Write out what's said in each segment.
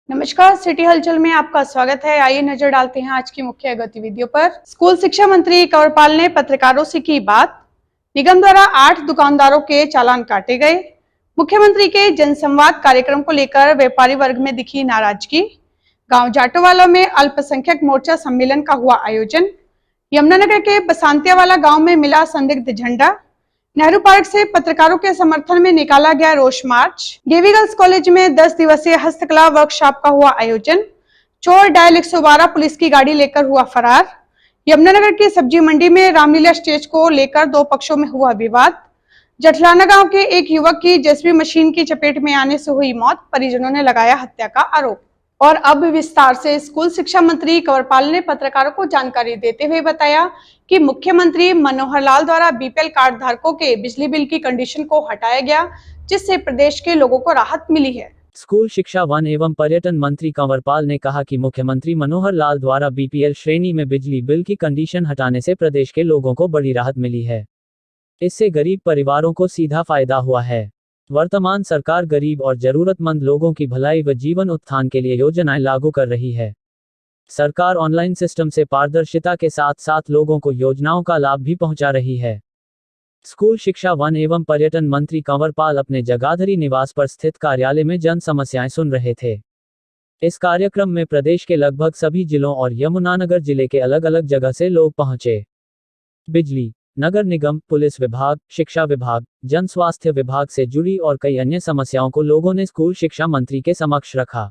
नमस्कार, सिटी हलचल में आपका स्वागत है। आइए नजर डालते हैं आज की मुख्य गतिविधियों पर। स्कूल शिक्षा मंत्री कंवरपाल ने पत्रकारों से की बात। निगम द्वारा 8 दुकानदारों के चालान काटे गए। मुख्यमंत्री के जनसंवाद कार्यक्रम को लेकर व्यापारी वर्ग में दिखी नाराजगी। गांव जाटोवाला में अल्पसंख्यक मोर्चा सम्मेलन का हुआ आयोजन। यमुनानगर के बसांतियावाला गाँव में मिला संदिग्ध झंडा। नेहरू पार्क से पत्रकारों के समर्थन में निकाला गया रोष मार्च। डीवी गर्ल्स कॉलेज में 10 दिवसीय हस्तकला वर्कशॉप का हुआ आयोजन। चोर डायल 112 पुलिस की गाड़ी लेकर हुआ फरार। यमुनानगर की सब्जी मंडी में रामलीला स्टेज को लेकर 2 पक्षों में हुआ विवाद। जठलाना गांव के एक युवक की जेसीबी मशीन की चपेट में आने से हुई मौत, परिजनों ने लगाया हत्या का आरोप। और अब विस्तार से। स्कूल शिक्षा मंत्री कंवरपाल ने पत्रकारों को जानकारी देते हुए बताया कि मुख्यमंत्री मनोहर लाल द्वारा बीपीएल कार्ड धारकों के बिजली बिल की कंडीशन को हटाया गया, जिससे प्रदेश के लोगों को राहत मिली है। स्कूल शिक्षा वन एवं पर्यटन मंत्री कंवरपाल ने कहा कि मुख्यमंत्री मनोहर लाल द्वारा बीपीएल श्रेणी में बिजली बिल की कंडीशन हटाने से प्रदेश के लोगों को बड़ी राहत मिली है। इससे गरीब परिवारों को सीधा फायदा हुआ है। वर्तमान सरकार गरीब और जरूरतमंद लोगों की भलाई व जीवन उत्थान के लिए योजनाएं लागू कर रही है। सरकार ऑनलाइन सिस्टम से पारदर्शिता के साथ साथ लोगों को योजनाओं का लाभ भी पहुंचा रही है। स्कूल शिक्षा वन एवं पर्यटन मंत्री कंवरपाल अपने जगाधरी निवास पर स्थित कार्यालय में जन समस्याएं सुन रहे थे। इस कार्यक्रम में प्रदेश के लगभग सभी जिलों और यमुनानगर जिले के अलग अलग जगह से लोग पहुंचे। बिजली, नगर निगम, पुलिस विभाग, शिक्षा विभाग, जन स्वास्थ्य विभाग से जुड़ी और कई अन्य समस्याओं को लोगों ने स्कूल शिक्षा मंत्री के समक्ष रखा।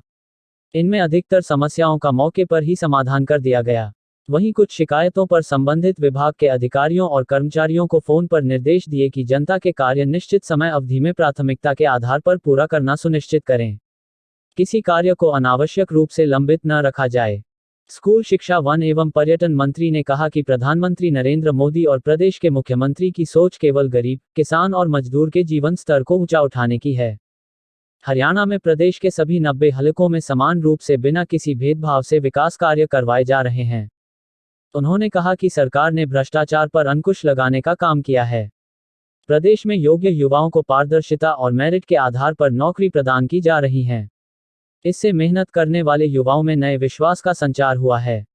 इनमें अधिकतर समस्याओं का मौके पर ही समाधान कर दिया गया। वहीं कुछ शिकायतों पर संबंधित विभाग के अधिकारियों और कर्मचारियों को फोन पर निर्देश दिए कि जनता के कार्य निश्चित समय अवधि में प्राथमिकता के आधार पर पूरा करना सुनिश्चित करें। किसी कार्य को अनावश्यक रूप से लंबित न रखा जाए। स्कूल शिक्षा वन एवं पर्यटन मंत्री ने कहा कि प्रधानमंत्री नरेंद्र मोदी और प्रदेश के मुख्यमंत्री की सोच केवल गरीब, किसान और मजदूर के जीवन स्तर को ऊंचा उठाने की है। हरियाणा में प्रदेश के सभी 90 हलकों में समान रूप से बिना किसी भेदभाव से विकास कार्य करवाए जा रहे हैं। उन्होंने कहा कि सरकार ने भ्रष्टाचार पर अंकुश लगाने का काम किया है। प्रदेश में योग्य युवाओं को पारदर्शिता और मेरिट के आधार पर नौकरी प्रदान की जा रही है। इससे मेहनत करने वाले युवाओं में नए विश्वास का संचार हुआ है।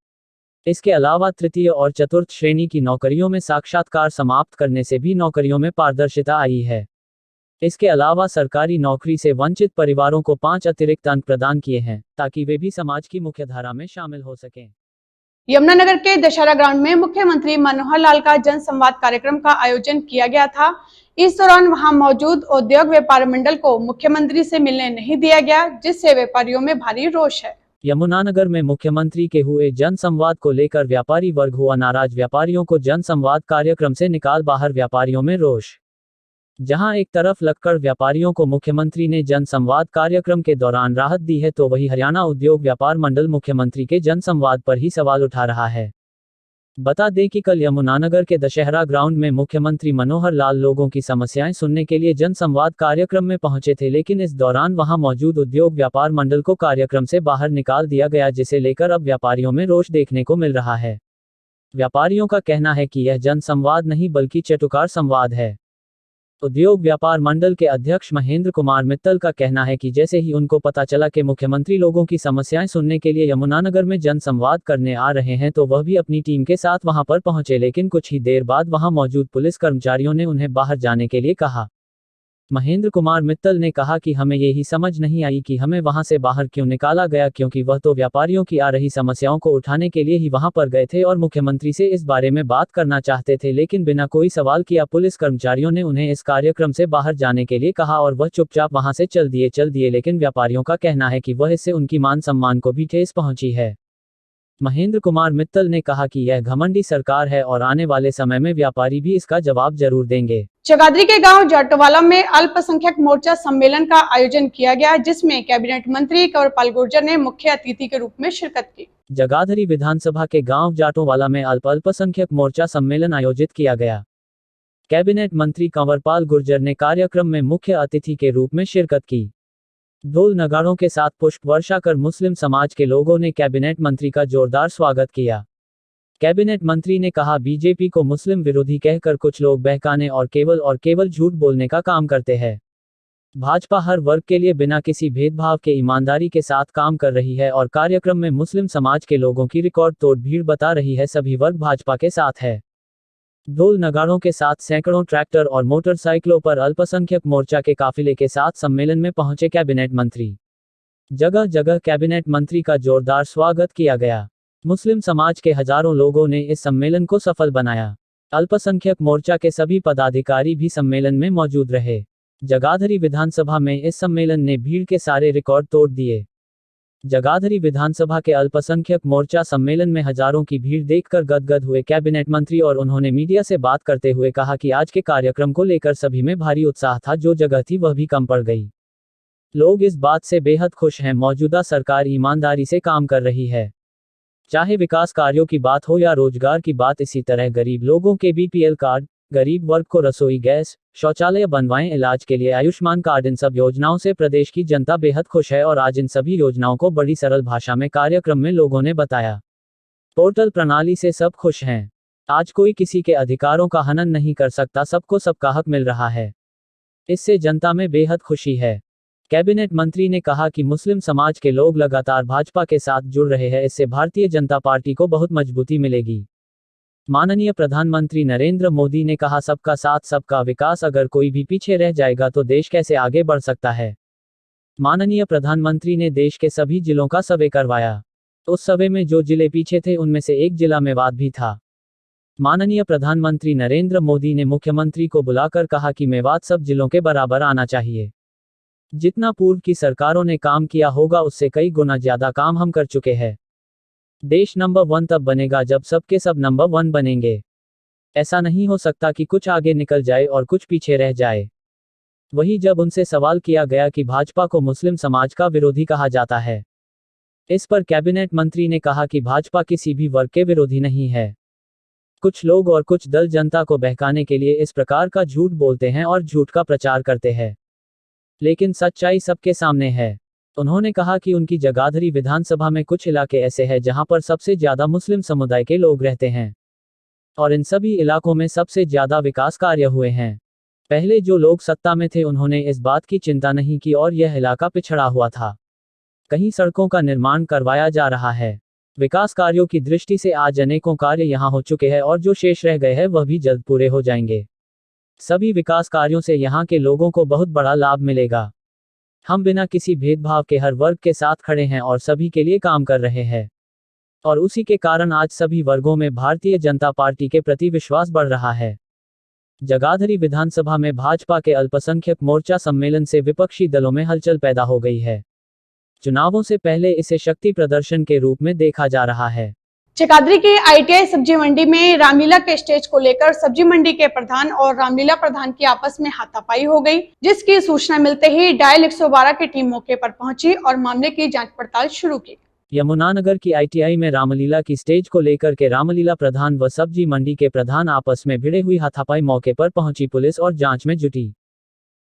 इसके अलावा तृतीय और चतुर्थ श्रेणी की नौकरियों में साक्षात्कार समाप्त करने से भी नौकरियों में पारदर्शिता आई है। इसके अलावा सरकारी नौकरी से वंचित परिवारों को 5 अतिरिक्त अंक प्रदान किए हैं, ताकि वे भी समाज की मुख्यधारा में शामिल हो सकें। यमुनानगर के दशहरा ग्राउंड में मुख्यमंत्री मनोहर लाल का जनसंवाद कार्यक्रम का आयोजन किया गया था। इस दौरान वहां मौजूद उद्योग व्यापार मंडल को मुख्यमंत्री से मिलने नहीं दिया गया, जिससे व्यापारियों में भारी रोष है। यमुनानगर में मुख्यमंत्री के हुए जनसंवाद को लेकर व्यापारी वर्ग हुआ नाराज। व्यापारियों को जनसंवाद कार्यक्रम से निकाल बाहर, व्यापारियों में रोष। जहां एक तरफ लक्कड़ व्यापारियों को मुख्यमंत्री ने जनसंवाद कार्यक्रम के दौरान राहत दी है, तो वहीं हरियाणा उद्योग व्यापार मंडल मुख्यमंत्री के जनसंवाद पर ही सवाल उठा रहा है। बता दें कि कल यमुनानगर के दशहरा ग्राउंड में मुख्यमंत्री मनोहर लाल लोगों की समस्याएं सुनने के लिए जनसंवाद कार्यक्रम में पहुंचे थे, लेकिन इस दौरान वहां मौजूद उद्योग व्यापार मंडल को कार्यक्रम से बाहर निकाल दिया गया, जिसे लेकर अब व्यापारियों में रोष देखने को मिल रहा है। व्यापारियों का कहना है कि यह जनसंवाद नहीं बल्कि चटुकार संवाद है। उद्योग व्यापार मंडल के अध्यक्ष महेंद्र कुमार मित्तल का कहना है कि जैसे ही उनको पता चला कि मुख्यमंत्री लोगों की समस्याएं सुनने के लिए यमुनानगर में जनसंवाद करने आ रहे हैं, तो वह भी अपनी टीम के साथ वहां पर पहुंचे, लेकिन कुछ ही देर बाद वहां मौजूद पुलिस कर्मचारियों ने उन्हें बाहर जाने के लिए कहा। महेंद्र कुमार मित्तल ने कहा कि हमें यही समझ नहीं आई कि हमें वहां से बाहर क्यों निकाला गया, क्योंकि वह तो व्यापारियों की आ रही समस्याओं को उठाने के लिए ही वहां पर गए थे और मुख्यमंत्री से इस बारे में बात करना चाहते थे, लेकिन बिना कोई सवाल किया पुलिस कर्मचारियों ने उन्हें इस कार्यक्रम से बाहर जाने के लिए कहा और वह चुपचाप वहां से चल दिए। लेकिन व्यापारियों का कहना है कि वह इससे उनकी मान सम्मान को भी ठेस पहुंची है। महेंद्र कुमार मित्तल ने कहा कि यह घमंडी सरकार है और आने वाले समय में व्यापारी भी इसका जवाब जरूर देंगे। जगाधरी के गांव जाटोवाला में अल्पसंख्यक मोर्चा सम्मेलन का आयोजन किया गया, जिसमें कैबिनेट मंत्री कंवरपाल गुर्जर ने मुख्य अतिथि के रूप में शिरकत की। जगाधरी विधानसभा के गांव जाटोवाला में अल्पसंख्यक मोर्चा सम्मेलन आयोजित किया गया। कैबिनेट मंत्री कंवरपाल गुर्जर ने कार्यक्रम में मुख्य अतिथि के रूप में शिरकत की। ढोल नगाड़ों के साथ पुष्प वर्षा कर मुस्लिम समाज के लोगों ने कैबिनेट मंत्री का जोरदार स्वागत किया। कैबिनेट मंत्री ने कहा, बीजेपी को मुस्लिम विरोधी कहकर कुछ लोग बहकाने और केवल झूठ बोलने का काम करते हैं। भाजपा हर वर्ग के लिए बिना किसी भेदभाव के ईमानदारी के साथ काम कर रही है और कार्यक्रम में मुस्लिम समाज के लोगों की रिकॉर्ड तोड़ भीड़ बता रही है। सभी वर्ग भाजपा के साथ है। ढोल नगाड़ों के साथ सैकड़ों ट्रैक्टर और मोटरसाइकिलों पर अल्पसंख्यक मोर्चा के काफिले के साथ सम्मेलन में पहुंचे कैबिनेट मंत्री। जगह जगह कैबिनेट मंत्री का जोरदार स्वागत किया गया। मुस्लिम समाज के हजारों लोगों ने इस सम्मेलन को सफल बनाया। अल्पसंख्यक मोर्चा के सभी पदाधिकारी भी सम्मेलन में मौजूद रहे। जगाधरी विधानसभा में इस सम्मेलन ने भीड़ के सारे रिकॉर्ड तोड़ दिए। जगाधरी विधानसभा के अल्पसंख्यक मोर्चा सम्मेलन में हजारों की भीड़ देखकर गदगद हुए कैबिनेट मंत्री और उन्होंने मीडिया से बात करते हुए कहा कि आज के कार्यक्रम को लेकर सभी में भारी उत्साह था। जो जगह थी वह भी कम पड़ गई। लोग इस बात से बेहद खुश हैं। मौजूदा सरकार ईमानदारी से काम कर रही है। चाहे विकास कार्यों की बात हो या रोजगार की बात। इसी तरह गरीब लोगों के बीपीएल कार्ड, गरीब वर्ग को रसोई गैस, शौचालय बनवाएं, इलाज के लिए आयुष्मान कार्ड, इन सब योजनाओं से प्रदेश की जनता बेहद खुश है। और आज इन सभी योजनाओं को बड़ी सरल भाषा में कार्यक्रम में लोगों ने बताया। पोर्टल प्रणाली से सब खुश हैं। आज कोई किसी के अधिकारों का हनन नहीं कर सकता। सबको सबका हक मिल रहा है। इससे जनता में बेहद खुशी है। कैबिनेट मंत्री ने कहा कि मुस्लिम समाज के लोग लगातार भाजपा के साथ जुड़ रहे हैं। इससे भारतीय जनता पार्टी को बहुत मजबूती मिलेगी। माननीय प्रधानमंत्री नरेंद्र मोदी ने कहा, सबका साथ सबका विकास। अगर कोई भी पीछे रह जाएगा तो देश कैसे आगे बढ़ सकता है। माननीय प्रधानमंत्री ने देश के सभी जिलों का सर्वे करवाया। उस सर्वे में जो जिले पीछे थे उनमें से एक जिला मेवात भी था। माननीय प्रधानमंत्री नरेंद्र मोदी ने मुख्यमंत्री को बुलाकर कहा कि मेवात सब जिलों के बराबर आना चाहिए। जितना पूर्व की सरकारों ने काम किया होगा उससे कई गुना ज्यादा काम हम कर चुके हैं। देश नंबर 1 तब बनेगा जब सबके सब नंबर 1 बनेंगे। ऐसा नहीं हो सकता कि कुछ आगे निकल जाए और कुछ पीछे रह जाए। वही जब उनसे सवाल किया गया कि भाजपा को मुस्लिम समाज का विरोधी कहा जाता है। इस पर कैबिनेट मंत्री ने कहा कि भाजपा किसी भी वर्ग के विरोधी नहीं है। कुछ लोग और कुछ दल जनता को बहकाने के लिए इस प्रकार का झूठ बोलते हैं और झूठ का प्रचार करते हैं, लेकिन सच्चाई सबके सामने है। उन्होंने कहा कि उनकी जगाधरी विधानसभा में कुछ इलाके ऐसे हैं जहां पर सबसे ज्यादा मुस्लिम समुदाय के लोग रहते हैं और इन सभी इलाकों में सबसे ज्यादा विकास कार्य हुए हैं। पहले जो लोग सत्ता में थे उन्होंने इस बात की चिंता नहीं की और यह इलाका पिछड़ा हुआ था। कहीं सड़कों का निर्माण करवाया जा रहा है। विकास कार्यों की दृष्टि से आज अनेकों कार्य यहां हो चुके हैं और जो शेष रह गए हैं वह भी जल्द पूरे हो जाएंगे। सभी विकास कार्यों से यहां के लोगों को बहुत बड़ा लाभ मिलेगा। हम बिना किसी भेदभाव के हर वर्ग के साथ खड़े हैं और सभी के लिए काम कर रहे हैं और उसी के कारण आज सभी वर्गों में भारतीय जनता पार्टी के प्रति विश्वास बढ़ रहा है। जगाधरी विधानसभा में भाजपा के अल्पसंख्यक मोर्चा सम्मेलन से विपक्षी दलों में हलचल पैदा हो गई है। चुनावों से पहले इसे शक्ति प्रदर्शन के रूप में देखा जा रहा है। जगाधरी के आईटीआई सब्जी मंडी में रामलीला के स्टेज को लेकर सब्जी मंडी के प्रधान और रामलीला प्रधान की आपस में हाथापाई हो गई, जिसकी सूचना मिलते ही डायल 112 की टीम मौके पर पहुंची और मामले की जांच पड़ताल शुरू की। यमुनानगर की आईटीआई में रामलीला की स्टेज को लेकर के रामलीला प्रधान व सब्जी मंडी के प्रधान आपस में भिड़े हुई हाथापाई मौके पर पहुंची पुलिस और जांच में जुटी।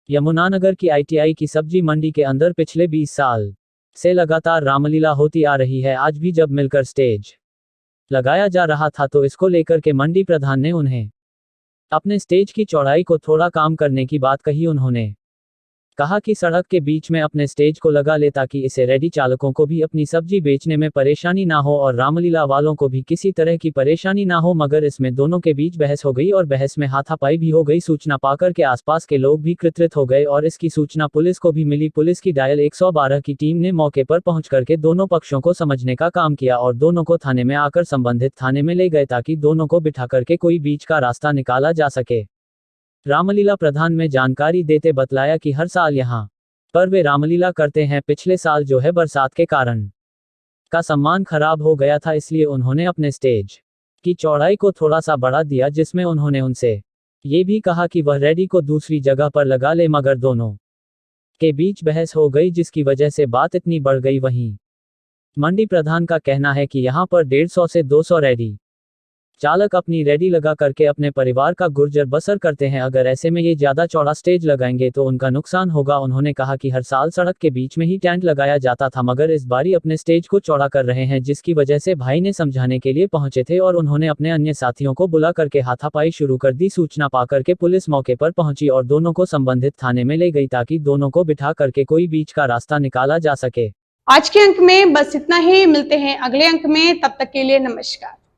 यमुनानगर की आईटीआई की सब्जी मंडी के अंदर पिछले 20 साल से लगातार रामलीला होती आ रही है। आज भी जब मिलकर स्टेज लगाया जा रहा था तो इसको लेकर के मंडी प्रधान ने उन्हें अपने स्टेज की चौड़ाई को थोड़ा काम करने की बात कही। उन्होंने कहा कि सड़क के बीच में अपने स्टेज को लगा ले ताकि इसे रेडी चालकों को भी अपनी सब्जी बेचने में परेशानी ना हो और रामलीला वालों को भी किसी तरह की परेशानी ना हो, मगर इसमें दोनों के बीच बहस हो गई और बहस में हाथापाई भी हो गई। सूचना पाकर के आसपास के लोग भी कृतृत हो गए और इसकी सूचना पुलिस को भी मिली। पुलिस की डायल 112 की टीम ने मौके पर पहुंच करके दोनों पक्षों को समझने का काम किया और दोनों को थाने में आकर संबंधित थाने में ले गए ताकि दोनों को बिठा करके कोई बीच का रास्ता निकाला जा सके। रामलीला प्रधान में जानकारी देते बतलाया कि हर साल यहाँ पर वे रामलीला करते हैं। पिछले साल जो है बरसात के कारण का सम्मान खराब हो गया था, इसलिए उन्होंने अपने स्टेज की चौड़ाई को थोड़ा सा बढ़ा दिया, जिसमें उन्होंने उनसे ये भी कहा कि वह रेडी को दूसरी जगह पर लगा ले, मगर दोनों के बीच बहस हो गई जिसकी वजह से बात इतनी बढ़ गई। वहीं मंडी प्रधान का कहना है कि यहाँ पर 150 से 200 रेडी चालक अपनी रेडी लगा करके अपने परिवार का गुर्जर बसर करते हैं, अगर ऐसे में ये ज्यादा चौड़ा स्टेज लगाएंगे तो उनका नुकसान होगा। उन्होंने कहा कि हर साल सड़क के बीच में ही टेंट लगाया जाता था, मगर इस बारी अपने स्टेज को चौड़ा कर रहे हैं, जिसकी वजह से भाई ने समझाने के लिए पहुंचे थे और उन्होंने अपने अन्य साथियों को बुला करके हाथापाई शुरू कर दी। सूचना पाकर के पुलिस मौके पर पहुंची और दोनों को संबंधित थाने में ले गई ताकि दोनों को बिठा करके कोई बीच का रास्ता निकाला जा सके। आज के अंक में बस इतना ही, मिलते हैं अगले अंक में, तब तक के लिए नमस्कार।